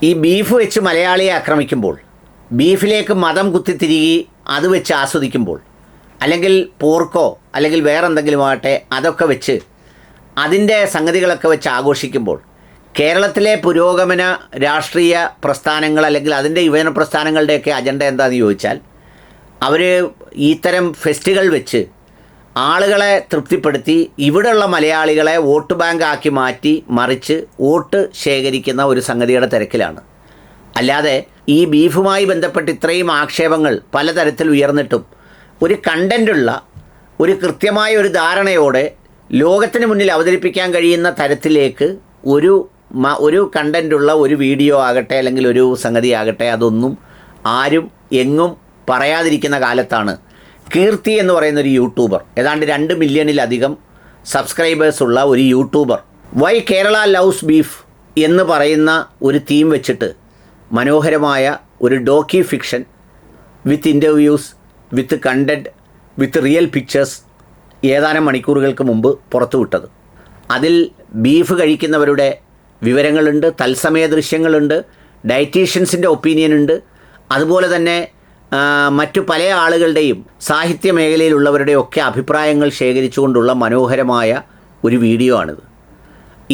ഈ ബീഫ് വെച്ച് മലയാളിയെ ആക്രമിക്കുമ്പോൾ, ബീഫിലേക്ക് മതം കുത്തിത്തിരികി അത് വെച്ച് ആസ്വദിക്കുമ്പോൾ, അല്ലെങ്കിൽ പോർക്കോ അല്ലെങ്കിൽ വേറെന്തെങ്കിലുമാകട്ടെ അതൊക്കെ വെച്ച് അതിൻ്റെ സംഗതികളൊക്കെ വെച്ച് ആഘോഷിക്കുമ്പോൾ, കേരളത്തിലെ പുരോഗമന രാഷ്ട്രീയ പ്രസ്ഥാനങ്ങൾ അല്ലെങ്കിൽ അതിൻ്റെ യുവജന പ്രസ്ഥാനങ്ങളുടെയൊക്കെ അജണ്ട എന്താണെന്ന് ചോദിച്ചാൽ, അവർ ഇത്തരം ഫെസ്റ്റുകൾ വെച്ച് ആളുകളെ തൃപ്തിപ്പെടുത്തി ഇവിടെയുള്ള മലയാളികളെ വോട്ട് ബാങ്ക് ആക്കി മാറ്റി മറിച്ച് വോട്ട് ശേഖരിക്കുന്ന ഒരു സംഗതിയുടെ തിരക്കിലാണ്. അല്ലാതെ ഈ ബീഫുമായി ബന്ധപ്പെട്ട് ഇത്രയും ആക്ഷേപങ്ങൾ പലതരത്തിൽ ഉയർന്നിട്ടും ഒരു കണ്ടൻ്റുള്ള ഒരു കൃത്യമായ ഒരു ധാരണയോടെ ലോകത്തിന് മുന്നിൽ അവതരിപ്പിക്കാൻ കഴിയുന്ന തരത്തിലേക്ക് ഒരു കണ്ടൻ്റുള്ള ഒരു വീഡിയോ ആകട്ടെ അല്ലെങ്കിൽ ഒരു സംഗതി ആകട്ടെ അതൊന്നും ആരും എങ്ങും പറയാതിരിക്കുന്ന കാലത്താണ് കീർത്തി എന്ന് പറയുന്ന ഒരു യൂട്യൂബർ, ഏതാണ്ട് 2 മില്യണിലധികം സബ്സ്ക്രൈബേഴ്സുള്ള ഒരു YouTuber, why Kerala loves beef എന്ന് പറയുന്ന ഒരു തീം വെച്ചിട്ട് മനോഹരമായ ഒരു docu fiction with interviews, with content, with real pictures ഏതാനും മണിക്കൂറുകൾക്ക് മുമ്പ് പുറത്തുവിട്ടത്. അതിൽ ബീഫ് കഴിക്കുന്നവരുടെ വിവരങ്ങളുണ്ട്, തത്സമയ ദൃശ്യങ്ങളുണ്ട്, ഡയറ്റീഷ്യൻസിൻ്റെ ഒപ്പീനിയനുണ്ട്, അതുപോലെ തന്നെ മറ്റു പല ആളുകളുടെയും സാഹിത്യ മേഖലയിലുള്ളവരുടെയൊക്കെ അഭിപ്രായങ്ങൾ ശേഖരിച്ചുകൊണ്ടുള്ള മനോഹരമായ ഒരു വീഡിയോ ആണിത്.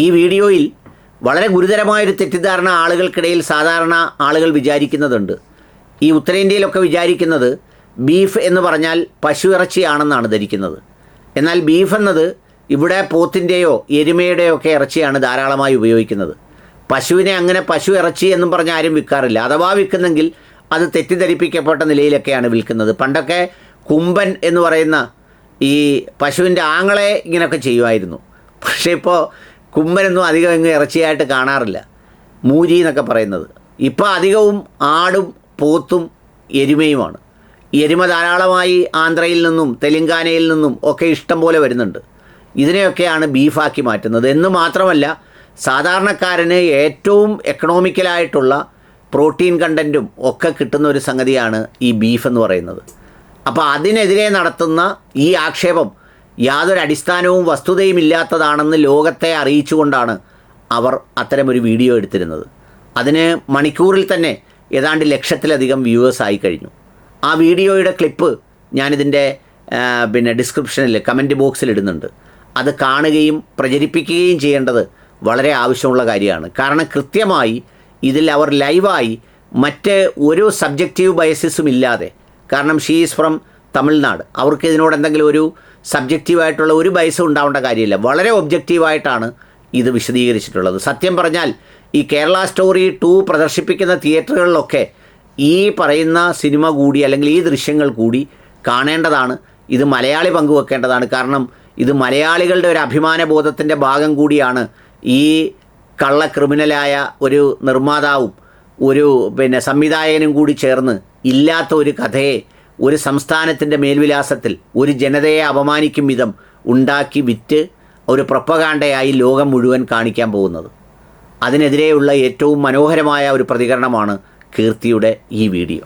ഈ വീഡിയോയിൽ വളരെ ഗുരുതരമായൊരു തെറ്റിദ്ധാരണ ആളുകൾക്കിടയിൽ സാധാരണ ആളുകൾ വിചാരിക്കുന്നതുണ്ട്. ഈ ഉത്തരേന്ത്യയിലൊക്കെ വിചാരിക്കുന്നത് ബീഫ് എന്ന് പറഞ്ഞാൽ പശു ഇറച്ചിയാണെന്നാണ് ധരിക്കുന്നത്. എന്നാൽ ബീഫ് എന്നത് ഇവിടെ പോത്തിൻ്റെയോ എരുമയുടെയോ ഒക്കെ ഇറച്ചിയാണ് ധാരാളമായി ഉപയോഗിക്കുന്നത്. പശുവിനെ അങ്ങനെ പശു ഇറച്ചി എന്നും പറഞ്ഞ് ആരും വിൽക്കാറില്ല. അഥവാ വിൽക്കുന്നെങ്കിൽ അത് തെറ്റിദ്ധരിപ്പിക്കപ്പെട്ട നിലയിലൊക്കെയാണ് വിൽക്കുന്നത്. പണ്ടൊക്കെ കുമ്പൻ എന്ന് പറയുന്ന ഈ പശുവിൻ്റെ ആങ്ങളെ ഇങ്ങനെയൊക്കെ ചെയ്യുമായിരുന്നു. പക്ഷേ ഇപ്പോൾ കുമ്പനൊന്നും അധികം എങ്ങും ഇറച്ചിയായിട്ട് കാണാറില്ല, മൂരി എന്നൊക്കെ പറയുന്നത്. ഇപ്പോൾ അധികവും ആടും പോത്തും എരുമയുമാണ്. എരുമ ധാരാളമായി ആന്ധ്രയിൽ നിന്നും തെലങ്കാനയിൽ നിന്നും ഒക്കെ ഇഷ്ടം പോലെ വരുന്നുണ്ട്. ഇതിനെയൊക്കെയാണ് ബീഫാക്കി മാറ്റുന്നത്. എന്ന് മാത്രമല്ല, സാധാരണക്കാരന് ഏറ്റവും എക്കണോമിക്കലായിട്ടുള്ള പ്രോട്ടീൻ കണ്ടൻറ്റും ഒക്കെ കിട്ടുന്ന ഒരു സംഗതിയാണ് ഈ ബീഫ് എന്ന് പറയുന്നത്. അപ്പോൾ അതിനെതിരെ നടത്തുന്ന ഈ ആക്ഷേപം യാതൊരു അടിസ്ഥാനവും വസ്തുതയും ഇല്ലാത്തതാണെന്ന് ലോകത്തെ അറിയിച്ചുകൊണ്ടാണ് അവർ അത്തരമൊരു വീഡിയോ എടുത്തിരുന്നത്. അതിന് മണിക്കൂറിൽ തന്നെ ഏതാണ്ട് 1,00,000-ലധികം വ്യൂവേഴ്സ് ആയി കഴിഞ്ഞു. ആ വീഡിയോയുടെ ക്ലിപ്പ് ഞാനിതിൻ്റെ ഡിസ്ക്രിപ്ഷനിൽ കമൻറ്റ് ബോക്സിൽ ഇടുന്നുണ്ട്. അത് കാണുകയും പ്രചരിപ്പിക്കുകയും ചെയ്യേണ്ടത് വളരെ ആവശ്യമുള്ള കാര്യമാണ്. കാരണം കൃത്യമായി ഇതിൽ അവർ ലൈവായി മറ്റ് ഒരു സബ്ജക്റ്റീവ് ബയസസും ഇല്ലാതെ, കാരണം ഷീ ഈസ് ഫ്രം തമിഴ്നാട്, അവർക്ക് ഇതിനോട് എന്തെങ്കിലും ഒരു സബ്ജക്റ്റീവായിട്ടുള്ള ഒരു ബയസും ഉണ്ടാവേണ്ട കാര്യമില്ല. വളരെ ഒബ്ജക്റ്റീവായിട്ടാണ് ഇത് വിശദീകരിച്ചിട്ടുള്ളത്. സത്യം പറഞ്ഞാൽ ഈ കേരള സ്റ്റോറി 2 പ്രദർശിപ്പിക്കുന്ന തിയേറ്ററുകളിലൊക്കെ ഈ പറയുന്ന സിനിമ കൂടി അല്ലെങ്കിൽ ഈ ദൃശ്യങ്ങൾ കൂടി കാണേണ്ടതാണ്. ഇത് മലയാളി പങ്കുവെക്കേണ്ടതാണ്. കാരണം ഇത് മലയാളികളുടെ ഒരു അഭിമാനബോധത്തിൻ്റെ ഭാഗം കൂടിയാണ്. ഈ കള്ള ക്രിമിനലായ ഒരു നിർമ്മാതാവും ഒരു സംവിധായകനും കൂടി ചേർന്ന് ഇല്ലാത്ത ഒരു കഥയെ ഒരു സംസ്ഥാനത്തിൻ്റെ മേൽവിലാസത്തിൽ ഒരു ജനതയെ അപമാനിക്കും വിധം ഉണ്ടാക്കി വിറ്റ് ഒരു പ്രൊപ്പഗാണ്ടയായി ലോകം മുഴുവൻ കാണിക്കാൻ പോകുന്നത്. അതിനെതിരെയുള്ള ഏറ്റവും മനോഹരമായ ഒരു പ്രതികരണമാണ് കീർത്തിയുടെ ഈ വീഡിയോ.